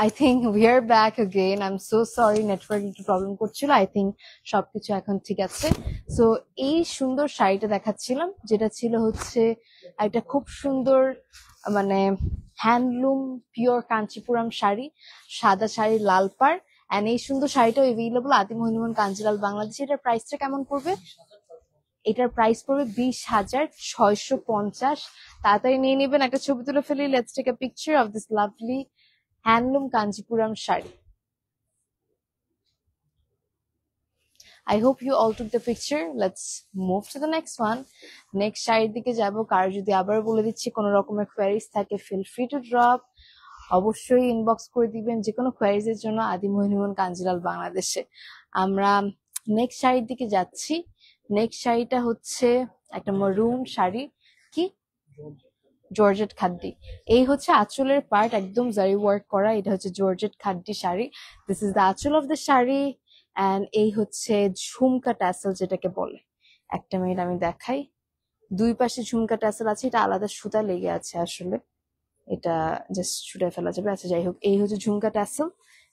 I think we are back again. I'm so sorry, network একটু প্রবলেম করছিল। I think সবকিছু এখন ঠিক আছে। সো এই সুন্দর শাড়িটা দেখাচ্ছিলাম, যেটা ছিল হচ্ছে একটা খুব সুন্দর মানে হ্যান্ডলুম পিওর কাঞ্চিপুরম শাড়ি, সাদা শাড়ি লাল পাড়। এন্ড এই সুন্দর শাড়িটাও এভেইলেবল আদি মোহিনীমোহন কাঞ্জিলাল বাংলাদেশে। এটার প্রাইসটা কেমন পড়বে? এটার প্রাইস পড়বে 20,650। তাড়াতাড়ি নিয়ে নেবেন, একটা ছবি তুলে ফেলি। Let's take a picture of this lovely handloom Kanchipuram sari. I hope you all took the picture. Let's move to the next one. Next শাড়ির দিকে যাব। কার যদি আবার বলে দিচ্ছি কোনো রকমের কোয়ারিজ থাকে, ফিল ফ্রি টু ড্রপ, অবশ্যই ইনবক্স করে দিবেন যে কোনো কোয়ারিজ এর জন্য আদি মোহিনীমোহন কাঞ্জিলাল বাংলাদেশে। আমরা নেক্সট শাড়ির দিকে যাচ্ছি। নেক্সট শাড়িটা হচ্ছে একটা মরুন শাড়ি, কি জর্জেট খাদ্দি। এই হচ্ছে আঁচলের পার্ট, একদম জারি ওয়ার্ক করা। এটা হচ্ছে georgette খাদ্দি sari. This is the আঁচল অফ দ্য শাড়ি। অ্যান্ড এই হচ্ছে ঝুমকা ট্যাসেল যেটাকে বলে। একটা মিনিট আমি দেখাই। দুই পাশে ঝুমকা ট্যাসেল আছে, এটা আলাদা সুতা লেগে আছে আসলে, এটা জাস্ট ছুটে ফেলা যাবে। আচ্ছা যাই হোক, এই হচ্ছে ঝুমকা ট্যাসেল।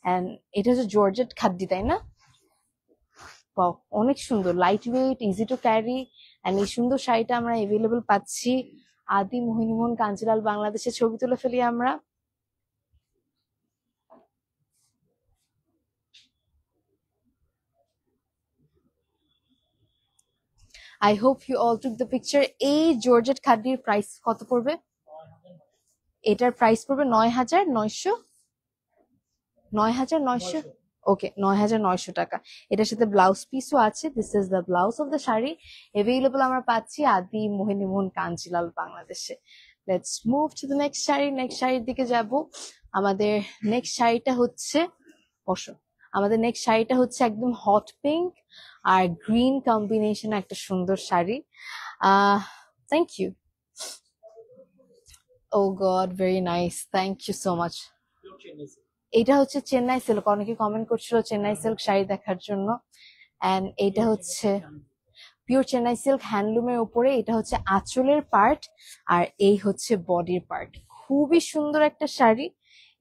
অ্যান্ড এটা হচ্ছে জর্জেট খাদ্দি, তাই না? অনেক সুন্দর, light weight, easy to carry. And এই সুন্দর শাড়িটা আমরা এভেলেবল পাচ্ছি আদি মোহিনীমোহন কাঞ্জিলাল বাংলাদেশে। ছবি তুলে ফেলি আমরা। I hope you all took the picture. এই জর্জেট খাদ্দির প্রাইস কত পড়বে? এটার প্রাইস পড়বে 9,900। 9,900, ওকে 9,900 টাকা। এটার সাথে ব্লাউজ পিসও আছে। This is the blouse of the sari. Available আমরা পাচ্ছি আদি মোহিনীমোহন কাঞ্জিলাল বাংলাদেশে। Let's move to the next sari. Next শাড়ির দিকে যাব। আমাদের নেক্সট শাড়িটা হচ্ছে একদম হট পিঙ্ক আর গ্রিন কম্বিনেশন একটা সুন্দর sari. Thank you. Oh god, very nice, thank you so much. এটা হচ্ছে চেন্নাই সিল্ক। অনেকে কমেন্ট করছিল চেন্নাই সিল্ক শাড়ি দেখার জন্য। এন্ড এটা হচ্ছে পিওর চেন্নাই সিল্ক হ্যান্ডলুমের উপরে। এটা হচ্ছে আঁচলের পার্ট আর এই হচ্ছে বডির পার্ট। খুবই সুন্দর একটা শাড়ি।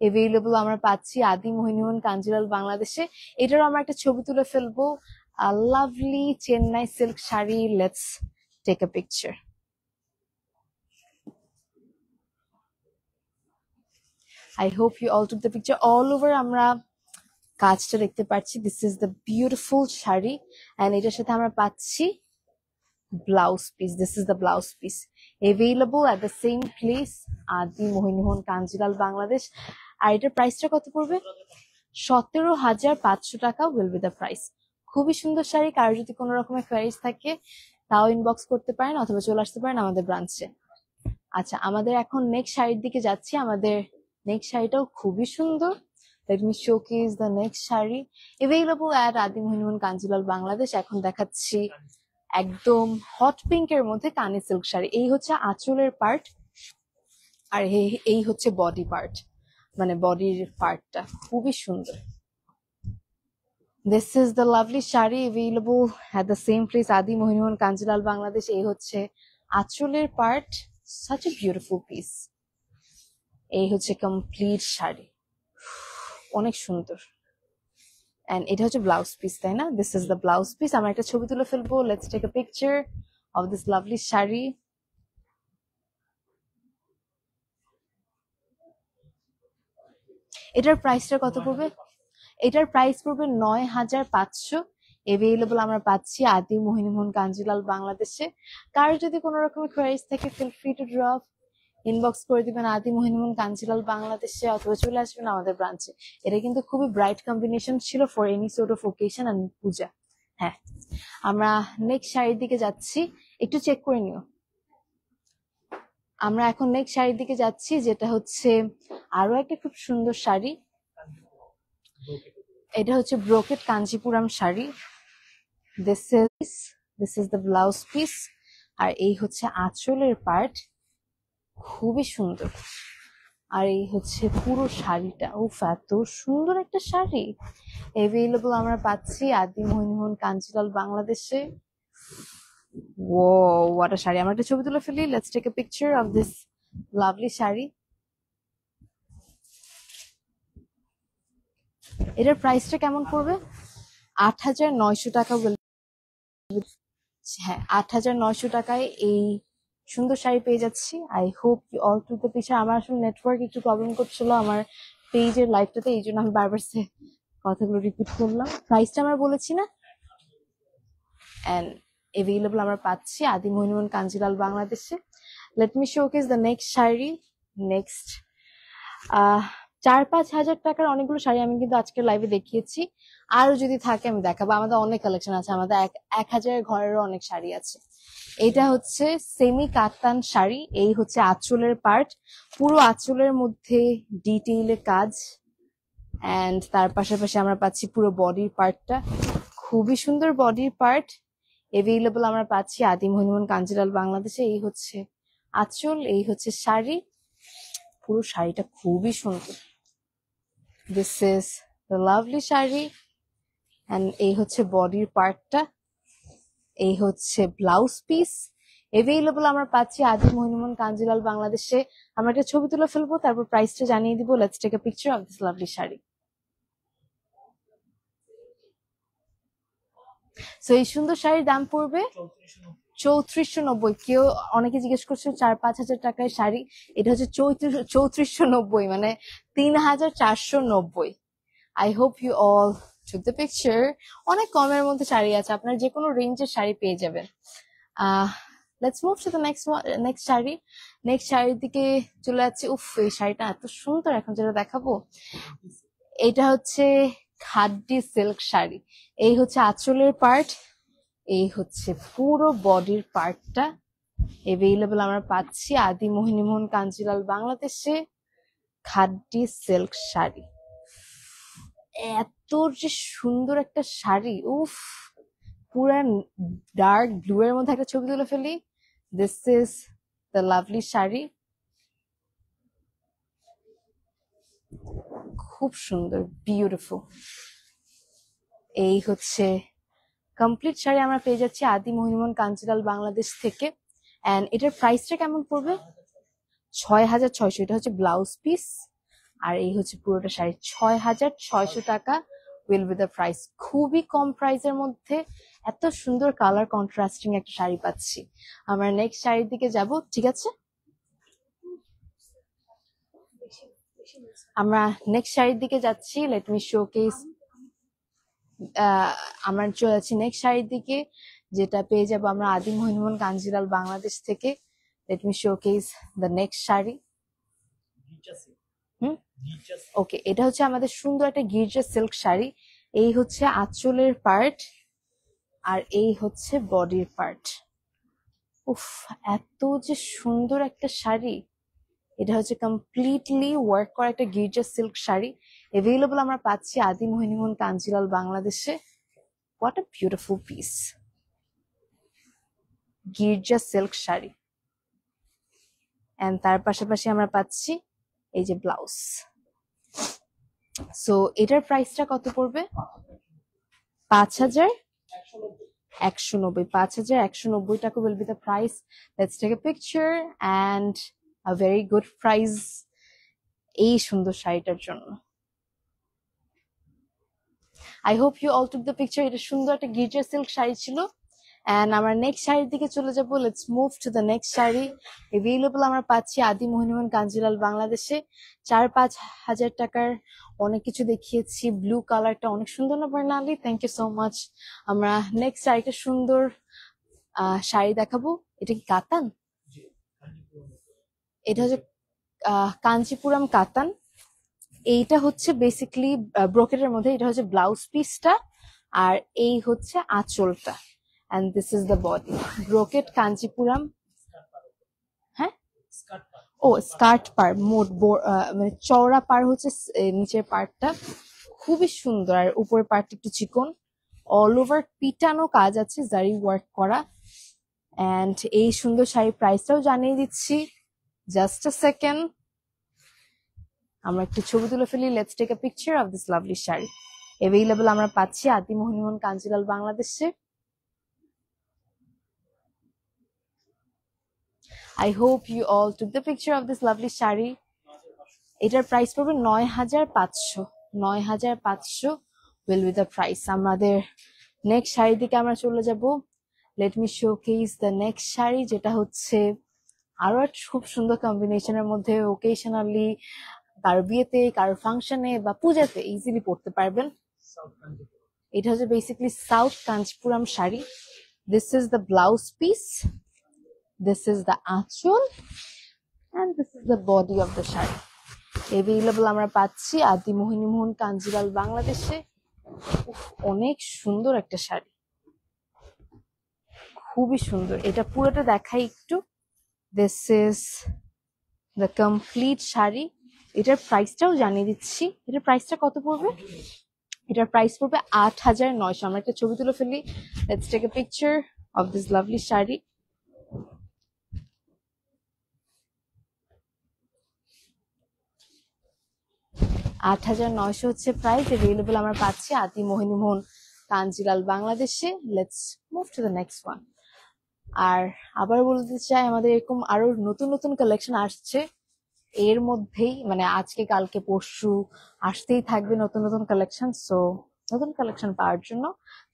এভেইলেবল আমরা পাচ্ছি আদি মোহিনীমোহন কাঞ্জিলাল বাংলাদেশে। এটারও আমরা একটা ছবি তুলে ফেলবো। Lovely Chennai silk sari. Let's take a picture. I hope you all took the picture. All over আমরা কাজটা দেখতে পাচ্ছি। This is the beautiful sari. And এটার সাথে আমরা পাচ্ছি blouse piece. This is the blouse piece. Available at the same place Adi Mohinimohan Kanjilal Bangladesh. আর এটার প্রাইসটা কত পড়বে? 17,500 টাকা উইল বি দ্য প্রাইস। খুবই সুন্দর শাড়ি। কারো যদি কোনো রকমের কোয়ারিজ থাকে তাও ইনবক্স করতে পারেন অথবা চলে আসতে পারেন আমাদের ব্রাঞ্চে। আচ্ছা, আমাদের এখন নেক্সট শাড়ির দিকে যাচ্ছি। আমাদের নেক্সট শাড়িটাও খুবই সুন্দর। Late me showcase the next sari. Available at Adi Mohinimohan Kanjilal Bangladesh. এখন দেখাচ্ছি একদম হট পিঙ্কের মধ্যে কানি সিল্ক শাড়ি। এই হচ্ছে আঁচলের পার্ট আর এই হচ্ছে বডি পার্ট, মানে বডির পার্টটা খুবই সুন্দর। This is the lovely sari. Available at the same place Adi Mohinimohan Kanjilal Bangladesh. এই হচ্ছে আঁচলের part. such a beautiful piece. এই হচ্ছে কমপ্লিট শাড়ি, অনেক সুন্দর। এন্ড এটা হচ্ছে ব্লাউজ পিস, তাই না? This is the blouse piece. আমরা একটা ছবি তুলে ফেলবো। Let's take a picture of this lovely sari. এটার প্রাইসটা কত পড়বে? এটার প্রাইস পড়বে 9,500। এভেইলেবল আমরা পাচ্ছি আদি মোহিনীমোহন কাঞ্জিলাল বাংলাদেশে। কার যদি কোনো রকমের কোয়ারিজ থাকে feel free to drop, inbox করে দিবেন আদি মোহিনীমোহন কাঞ্জিলাল বাংলাদেশে অথবা চলে আসবেন আমাদের ব্রাঞ্চে। এটা কিন্তু খুবই ব্রাইট কম্বিনেশন ছিল for any sort of occasion and puja. হ্যাঁ, আমরা নেক্সট শাড়ির দিকে যাচ্ছি, একটু চেক করে নিও। আমরা এখন নেক্সট শাড়ির দিকে যাচ্ছি, যেটা হচ্ছে আরো একটা খুব সুন্দর শাড়ি। এটা হচ্ছে brocade Kanchipuram sari. This is the blouse piece, আর এই হচ্ছে আঁচলের পার্ট, খুবই সুন্দর। আর এই হচ্ছে পুরো শাড়িটা, উফ এত সুন্দর একটা শাড়ি। অ্যাভেলেবল আমরা পাচ্ছি আদি মোহিনীমোহন কাঞ্জিলাল বাংলাদেশে। Oh what a sari! আমরা একটা ছবি তুলে ফেলি। Let's take a picture of this lovely sari. এটার প্রাইসটা কেমন পড়বে? ৮,৯০০ টাকা। হ্যাঁ, ৮,৯০০ টাকায় এই সুন্দর শাড়ি পেয়ে যাচ্ছি। I hope you all took the picture. আমার আসলে নেটওয়ার্ক একটু প্রবলেম করছিল আমার পেজের লাইভটাতে, এই জন্য আমি বারবার কথাগুলো রিপিট করলাম। প্রাইসটা আমরা বলেছি না? অ্যান্ড অ্যাভেলেবল আমরা পাচ্ছি আদি মোহিনীমোহন কাঞ্জিলাল বাংলাদেশে। Let me showcase the next sari. Next ৪-৫ হাজার টাকার অনেকগুলো শাড়ি আমি কিন্তু আজকের লাইভে দেখিয়েছি, আরো যদি থাকে আমি দেখাবো। আমাদের অনেক কালেকশন আছে, আমাদের ১,০০০ ঘরেরও অনেক শাড়ি আছে। এটা হচ্ছে সেমি কাতান শাড়ি, এই হচ্ছে আঁচলের পার্ট, পুরো আঁচলের মধ্যে ডিটেইলে কাজ, অ্যান্ড তার পাশাপাশি আমরা পাচ্ছি পুরো বডির পার্টটা, খুবই সুন্দর বডির পার্ট। অ্যাভেলেবল আমরা পাচ্ছি আদি মোহিনীমোহন কাঞ্জিলাল বাংলাদেশে। এই হচ্ছে আঁচল, এই হচ্ছে শাড়ি, পুরো শাড়িটা খুবই সুন্দর। This is the lovely sari, and এই হচ্ছে বডির পার্টটা, এই হচ্ছে ব্লাউজ পিস। অ্যাভেলেবল আমরা পাচ্ছি আদি মোহিনীমোহন কাঞ্জিলাল বাংলাদেশে। আমরা একটা ছবি তুলে ফেলবো, তারপর প্রাইসটা জানিয়ে দিব। Let's take a picture of this lovely sari. So এই সুন্দর শাড়ির দাম পড়বে ৩৪৯০। কেউ অনেকে জিজ্ঞেস করছে ৪-৫ হাজার টাকায় শাড়ি, এটা হচ্ছে ৩৪৯০, মানে ৩,৪৯০। I hope you all took the picture. অনেক কমের মধ্যে শাড়ি আছে, আপনার যে কোনো রেঞ্জের শাড়ি পেয়ে যাবেন। Let's move to the next sari. Next শাড়ির দিকে চলে যাচ্ছে। উফ, এই শাড়িটা এত সুন্দর, এখন যেটা দেখাবো এটা হচ্ছে খাদ্দি সিল্ক শাড়ি। এই হচ্ছে আঁচলের পার্ট, এই হচ্ছে পুরো বডির পার্টটা। অ্যাভেলেবল আমরা পাচ্ছি আদি মোহিনীমোহন কাঞ্জিলাল বাংলাদেশে খাদ্দি সিল্ক শাড়ি। এত যে সুন্দর একটা শাড়ি, উফ, পুরা ডার্ক ব্লু এর মধ্যে একটা ছবি তুলে ফেলি। This is the lovely sari, খুব সুন্দর, বিউটিফুল। এই হচ্ছে কমপ্লিট শাড়ি আমরা পেয়ে যাচ্ছি আদি মোহিনীমোহন কাঞ্জিলাল বাংলাদেশ থেকে। এন্ড এটার প্রাইসটা কেমন পড়বে? ৬,৬০০। এটা হচ্ছে ব্লাউজ পিস, আর এই হচ্ছে পুরোটা শাড়ি। ৬,৬০০ টাকা উইল বি দ্য প্রাইস। খুবই কম প্রাইসের মধ্যে এত সুন্দর কালার কন্ট্রাস্টিং একটা শাড়ি পাচ্ছি। আমরা নেক্সট শাড়ির দিকে যাব, ঠিক আছে? আমরা নেক্সট শাড়ির দিকে যাচ্ছি। Let me showcase. আমরা চলে যাচ্ছি নেক্সট শাড়ির দিকে, যেটা পেয়ে যাবো আমরা আদি মোহিনীমোহন কাঞ্জিলাল বাংলাদেশ থেকে। Let me showcase the next sari. Okay, এটা হচ্ছে আমাদের সুন্দর একটা গির্জা সিল্ক শাড়ি। এই হচ্ছে আঁচলের পার্ট, আর এই হচ্ছে বডির পার্ট। উফ, এত যে সুন্দর একটা শাড়ি! এটা হচ্ছে কমপ্লিটলি ওয়ার্ক করা একটা গির্জা সিল্ক শাড়ি। অ্যাভেলেবল আমরা পাচ্ছি আদি মোহিনীমোহন কাঞ্জিলাল বাংলাদেশে। What a beautiful piece! গির্জা সিল্ক শাড়ি, এন্ড তার পাশাপাশি আমরা পাচ্ছি এই যে ব্লাউজ। সো এটার প্রাইসটা কত পড়বে? ৫,১৯০। ৫,১৯০ টাকা will be the price. Let's take a picture, and a very good price এই সুন্দর শাড়িটার জন্য। আই hope you all took the পিকচার। এটা সুন্দর একটা গির্জা সিল্ক শাড়ি ছিল। এন্ড আমরা নেক্সট শাড়ির দিকে চলে যাবো। Let's move to the next sari. Available আমরা পাচ্ছি আদি মোহিনীমোহন কাঞ্জিলাল বাংলাদেশে। ৪-৫ হাজার টাকার অনেক কিছু দেখিয়েছি। ব্লু কালারটা অনেক সুন্দর না Barnali? Thank you so much. আমরা নেক্সট আরেকটা সুন্দর শাড়ি দেখাবো। এটা কি কাতান? এটা হচ্ছে কাঞ্চিপুরম কাতান। এইটা হচ্ছে বেসিক্যালি ব্রোকেটের মধ্যে। এটা হচ্ছে ব্লাউজ পিসটা, আর এই হচ্ছে আঁচলটা, and this is the body. Brocade Kanchipuram. হ্যাঁ, ও স্কার্ট পার, মোট মানে চওড়া পার হচ্ছে নিচের পার্টটা, খুবই সুন্দর, আর উপরের পার্টটা একটু চিকন। অল ওভার পিটানো কাজ আছে, জারি ওয়ার্ক করা। এন্ড এই সুন্দর শাড়ির প্রাইসটাও জানিয়ে দিচ্ছি, জাস্ট আ সেকেন্ড। আমরা একটু ছবি তুলে ফেলি। Let's take a picture of this lovely sari. Available আমরা পাচ্ছি আদি মোহিনীমোহন কাঞ্জিলাল বাংলাদেশে। I hope you all took the picture of this lovely sari. এটার প্রাইস পড়বে ৯,৫০০। ৯,৫০০ will be the price। আমাদের নেক্সট শাড়ির দিকে আমরা চলে যাব। Let me showcase the next sari, যেটা হচ্ছে আরো একটা খুব সুন্দর কম্বিনেশনের মধ্যে। ওকেশনালি কারো বিয়েতে, কারো ফাংশনে বা পূজাতে ইজিলি পড়তে পারবেন। এটা হচ্ছে basically south Kanchipuram sari. This is the blouse piece, this is the আঁচল, and this is the body of the sari. Available আমরা পাচ্ছি আদি মোহিনীমোহন কাঞ্জিলাল বাংলাদেশে। অনেক সুন্দর একটা শাড়ি, খুবই সুন্দর। এটা পুরোটা দেখাই একটু। This is the complete sari. এটার প্রাইসটাও জানিয়ে দিচ্ছি। এটার প্রাইসটা কত পড়বে? এটার প্রাইস পড়বে ৮,৯০০। আমরা একটা ছবি তুলে ফেলি। Let's take a picture of this lovely sari. $৮,৯০০ হচ্ছে প্রাইস। অ্যাভেলেবল আমরা পাচ্ছি আদি মোহিনীমোহন কাঞ্জিলাল বাংলাদেশে। Let's move to the next one. আর আবার বলতে চাই, আমাদের এরকম আরো নতুন নতুন কালেকশন আসছে। এর মধ্যেই মানে আজকে কালকে পরশু আসতেই থাকবে নতুন নতুন কালেকশন। সো নতুন কালেকশন পাওয়ার জন্য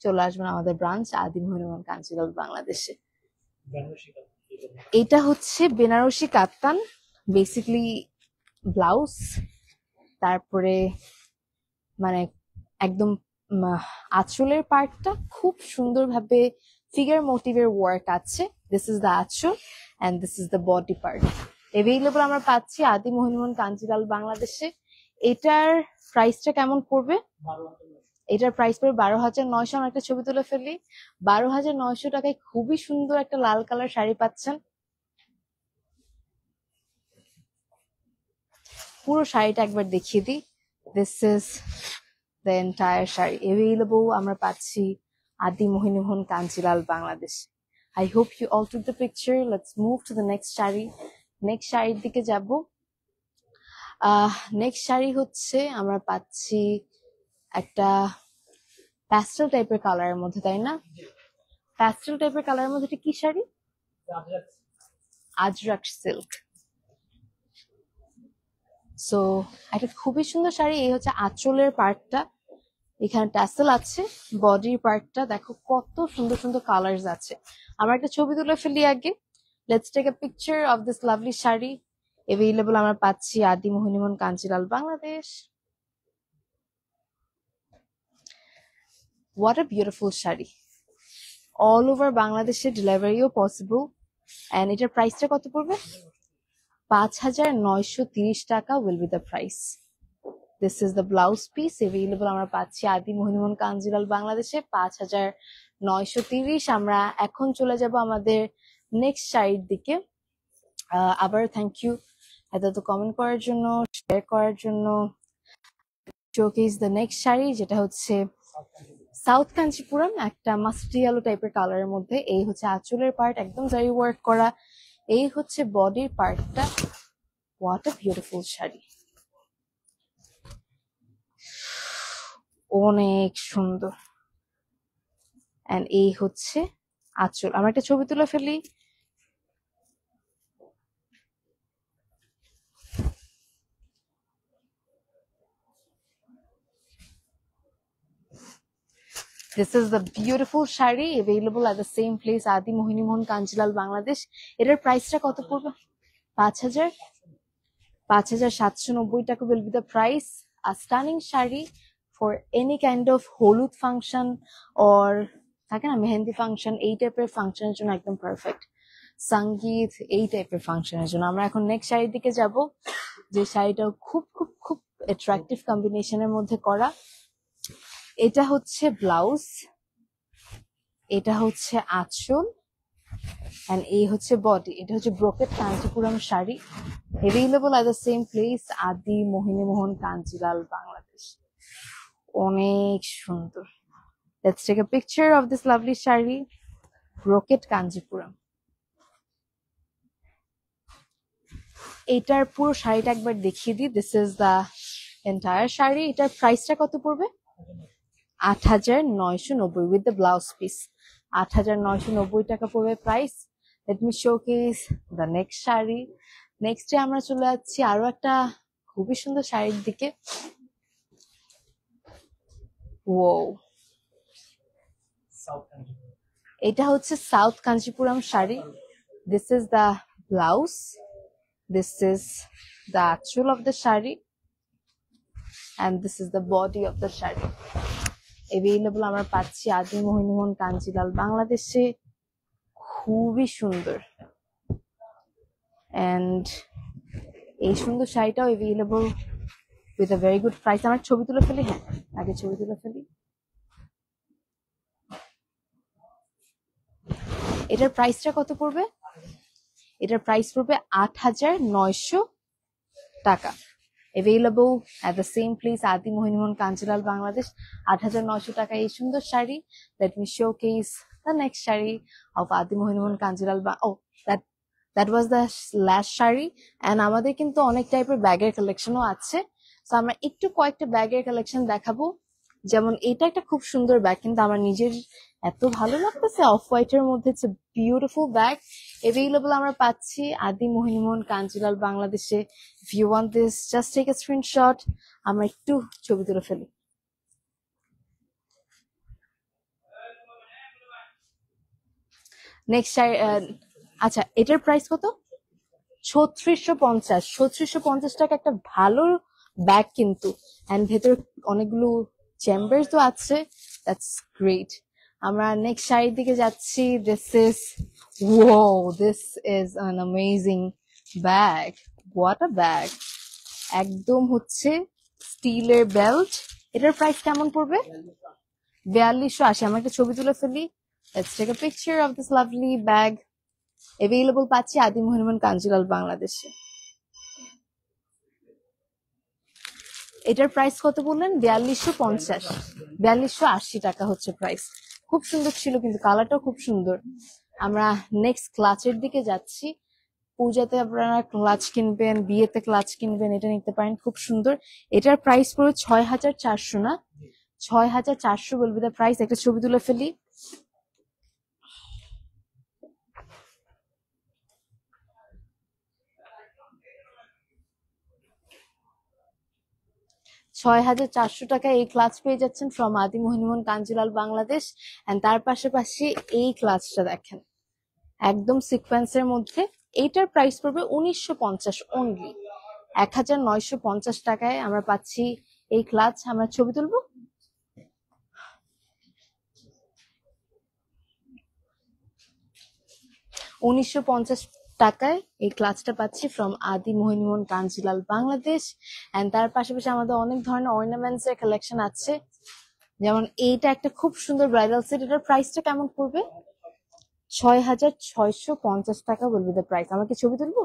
চলে আসবেন আমাদের ব্রাঞ্চ আদি মোহিনীমোহন কাঞ্জিলাল বাংলাদেশে। এটা হচ্ছে বেনারসি কাপ্তান, বেসিক্যালি ব্লাউজ, তারপরে মানে একদম আঁচলের পার্টটা খুব সুন্দরভাবে ফিগার মোটিভের ওয়ার্ক আছে। দিস ইজ দ্য আঁচল and this is the body part. Available আমরা পাচ্ছি আদি মোহিনীমোহন কাঞ্জিলাল বাংলাদেশে। এটার প্রাইসটা কেমন পড়বে? এটার প্রাইস পড়বে ১২,৯০০। আমরা একটা ছবি তুলে ফেলি। ১২,৯০০ টাকায় খুবই সুন্দর একটা লাল কালার শাড়ি পাচ্ছেন। পুরো শাড়িটা একবার দেখিয়ে দিই। This is the entire sari. Available আমরা পাচ্ছি Adi Mohinimohan Kanjilal Bangladesh. I hope you all took the picture. Let's move to the next sari. Next শাড়ির দিকে যাব। নেক্সট শাড়ি হচ্ছে আমরা পাচ্ছি একটা প্যাস্টেল টাইপের কালারের মধ্যে, তাই না? প্যাস্টেল টাইপের কালারের মধ্যে এটা কি শাড়ি? আজরাক সিল্ক। সো একটা খুবই সুন্দর শাড়ি। এই হচ্ছে আঁচলের পার্টটা, এখানে ট্যাসেল আছে। বডির পার্টটা দেখো কত সুন্দর সুন্দর কালার্স আছে। আমরা একটা ছবি তুলে ফেলি আগে। Let's take a picture of this lovely sari. Available আমরা পাচ্ছি Adi Mohinimohan Kanjilal Bangladesh. What a beautiful sari. All over বাংলাদেশে ডেলিভারিও পসিবল। এন্ড এটার প্রাইসটা কত পড়বে? ৫,৯৩০ টাকা will be the price. This is the blouse piece. Available আমরা পাচ্ছি আদি মোহিনীমোহন কাঞ্জিলাল বাংলাদেশে ৫,৯৩০। আমরা এখন চলে যাব আমাদের নেক্সট শাড়ির দিকে। আবার থ্যাংক ইউ এত কমেন্ট করার জন্য, শেয়ার করার জন্য। শোকেস দ্য নেক্সট শাড়ি, যেটা হচ্ছে সাউথ কাঞ্চিপুরম, একটা মাস্টার্ড ইয়েলো টাইপের কালারের মধ্যে। এই হচ্ছে আঁচলের পার্ট, একদম জারি ওয়ার্ক করা। এই হচ্ছে বডির পার্টটা। হোয়াট আ বিউটিফুল শাড়ি, অনেক সুন্দর। এন্ড এই হচ্ছে আঁচল। আমরা একটা ছবি তুলে ফেলি। This is the beautiful sari available at the same place আদি মোহিনীমোহন কাঞ্জিলাল বাংলাদেশ। এটার প্রাইসটা কত পড়বে? ৫,৭৯০ টাকা will be the price. A stunning sari for any kind of হলুদ ফাংশন or থাকে না মেহেন্দি ফাংশন, এই টাইপের ফাংশনের জন্য একদম পারফেক্ট। সঙ্গীত, এই টাইপের ফাংশনের জন্য। আমরা এখন নেক্সট শাড়ির দিকে যাব, যে শাড়িটা খুব খুব খুব অ্যাট্রাকটিভ কম্বিনেশনের মধ্যে করা। এটা হচ্ছে ব্লাউজ, এটা হচ্ছে আঁচল, এন্ড এই হচ্ছে বডি। এটা হচ্ছে brocade Kanchipuram sari. Available at the same place আদি মোহিনীমোহন কাঞ্জিলাল বাংলাদেশ। অনেক সুন্দর। Let's take a picture of this lovely shari. Brocade Kanjipuram. এটার পুরো শাড়িটা একবার দেখিয়ে দিই। This is the entire sari. এটার প্রাইসটা কত পড়বে? 8,990 উইথ দ্য ব্লাউজ পিস। 8,990 টাকা পড়বে price. Late me showcase the next sari. নেক্সটে আমরা চলে যাচ্ছি আরো একটা খুবই সুন্দর শাড়ির দিকে। ও, এটা হচ্ছে south Kanchipuram sari. This is the blouse, this is the actual of the shari, and this is the body of the shari. Available আমরা পাচ্ছি আদি মোহিনীমোহন কাঞ্জিলাল বাংলাদেশে। খুবই সুন্দর, and এই সুন্দর শাড়িটাও available with a very good price. আমার ছবি তুলে ফেলি। হ্যাঁ, আগে ছবি তুলে ফেলি। এটার প্রাইসটা কত পড়বে? এটার প্রাইস পড়বে 8,900 টাকা। Available at the same place, Adi Mohinimohon Kanchilal Bangladesh. 8,900 টাকা এই সুন্দর sari. Let me showcase the next sari of Adi Mohinimohon Kanchilal. Oh, that was the last sari. and আমাদের কিন্তু অনেক টাইপের ব্যাগের কালেকশনও আছে। তো আমরা একটু কয়েকটা ব্যাগের কালেকশন দেখাবো। যেমন এটা একটা খুব সুন্দর ব্যাগ, কিন্তু আমার নিজের এত ভালো লাগতেছে। অফ হোয়াইটের মধ্যে it's a beautiful bag. Available আমরা পাচ্ছি আদি মোহিনীমোহন কাঞ্জিলাল বাংলাদেশে। If you want this, just take a screenshot. আমরা একটু ছবি তুলে ফেলি। নেক্সট, আচ্ছা, এটার প্রাইস কত? 3650। 3650 টাকা একটা ভালো ব্যাগ কিন্তু, এন্ড ভেতর অনেকগুলো চেম্বার তো আছে। That's great. আমরা নেক্সট শাড়ির দিকে যাচ্ছি। This is an amazing bag. What a bag! একদম হচ্ছে স্টিলের বেল্ট। এটার প্রাইস কেমন পড়বে? 4280। আমরা একটা ছবি তুলে ফেলি। Let's take a picture of this lovely bag. Available পাচ্ছি আদি মোহিনীমোহন কাঞ্জিলাল বাংলাদেশে। এটার প্রাইস কত বললেন? 4250। 4280 টাকা হচ্ছে প্রাইস। খুব সুন্দর ছিল, কিন্তু কালারটাও খুব সুন্দর। আমরা নেক্সট ক্লাচের দিকে যাচ্ছি। পূজাতে আপনারা ক্লাচ কিনবেন, বিয়েতে ক্লাচ কিনবেন, এটা নিতে পারেন, খুব সুন্দর। এটার প্রাইস পুরো 6,400 না, 6,400 বলবি দ্য প্রাইস। একটা ছবি তুলে ফেলি। টাকা এই ক্লাচ পেয়ে যাচ্ছেন ফ্রম আদি মোহিনীমোহন কাঞ্জিলাল বাংলাদেশ। এন্ড তার পাশাপাশি এই ক্লাচটা দেখেন, একদম সিকোয়েন্সের মধ্যে। এইটার প্রাইস পড়বে 1950 অনলি। 1950 টাকায় আমরা পাচ্ছি এই ক্লাচ। আমরা ছবি তুলবো। $1950 টাকায় এই ক্লাচটা পাচ্ছি ফ্রম আদি মোহিনীমোহন কাঞ্জিলাল বাংলাদেশ। এন্ড তার পাশাপাশি আমাদের অনেক ধরনের অর্নামেন্টস এর কালেকশন আছে। যেমন এইটা একটা খুব সুন্দর ব্রাইডাল সেট। এটার প্রাইসটা কেমন পড়বে? 6,650 টাকা বলবি দ্য প্রাইস। আমাকে ছবি তুলবো।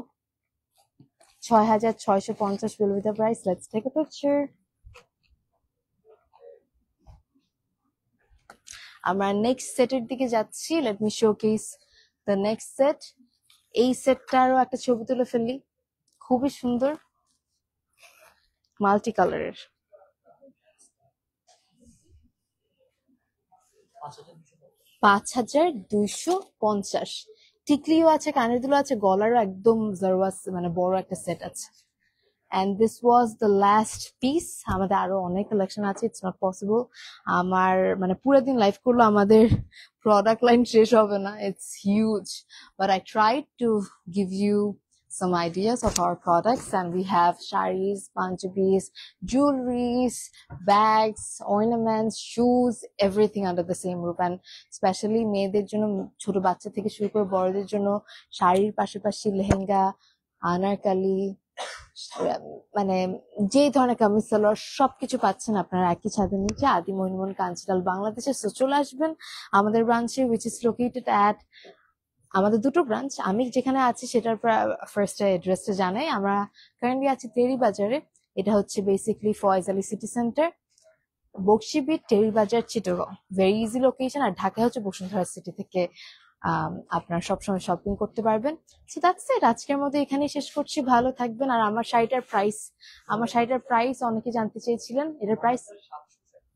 6,650 will be the price. Let's take a picture. আমরা নেক্সট সেটের দিকে যাচ্ছি। Let me showcase the next set. এই সেটটারও একটা ছবি তুলে ফেলি। খুবই সুন্দর, মাল্টি কালারের। 5,250। টিকলিও আছে, কানের দুলো আছে, গলারও একদম জারওয়াস মানে বড় একটা সেট আছে। and this was the last piece. আমাদের আরো অনেক কালেকশন আছে। ইটস নট পসিবল আমার মানে পুরো দিন লাইভ করলো আমাদের প্রোডাক্ট লাইন শেষ হবে না। It's huge, but I tried to give you some ideas of our products, and we have sarees, punjabis, jewelries, bags, ornaments, shoes, everything under the same roof. And especially মেয়েদের জন্য, ছোট বাচ্চা থেকে শুরু করে বড়দের জন্য শাড়ির পাশাপাশি লেহেঙ্গা, আনারকালি, মানে যে ধরনের কামিজ সালোয়ার সবকিছু পাচ্ছেন আপনারা একই ছাদের নিচে আদি মোহিনীমোহন কাঞ্জিলাল বাংলাদেশে। সো চলে আসবেন আমাদের ব্রাঞ্চে, which is located at, আমাদের দুটো ব্রাঞ্চ। আমি যেখানে আছি সেটার ফার্স্ট অ্যাড্রেসটা জানাই। আমরা কারেন্টলি আছি তেরি বাজারে। এটা হচ্ছে basically Foyez Ali city centre. বকশিবিট, Terribazar, Chittagong, very easy location. আর ঢাকায় হচ্ছে বসুন্ধরা সিটি থেকে আপনারা সবসময় শপিং করতে পারবেন। সো দ্যাটস ইট, আজকের মধ্যে এখানেই শেষ করছি। ভালো থাকবেন। আর আমার শাড়িটার প্রাইস অনেকে জানতে চেয়েছিলেন। এটার প্রাইস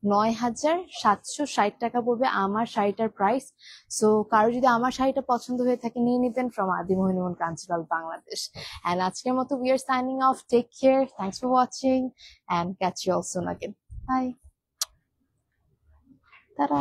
৯,৭৬০ টাকা পড়বে আমার শাড়িটার প্রাইস। সো কারো যদি আমার শাড়িটা পছন্দ হয়ে থাকে নিয়ে নিবেন ফ্রম আদি মোহিনীমোহন কাঞ্জিলাল বাংলাদেশ। এন্ড আজকের মতো we are signing off. Take care, thanks for watching and catch you all soon again. Bye, tata.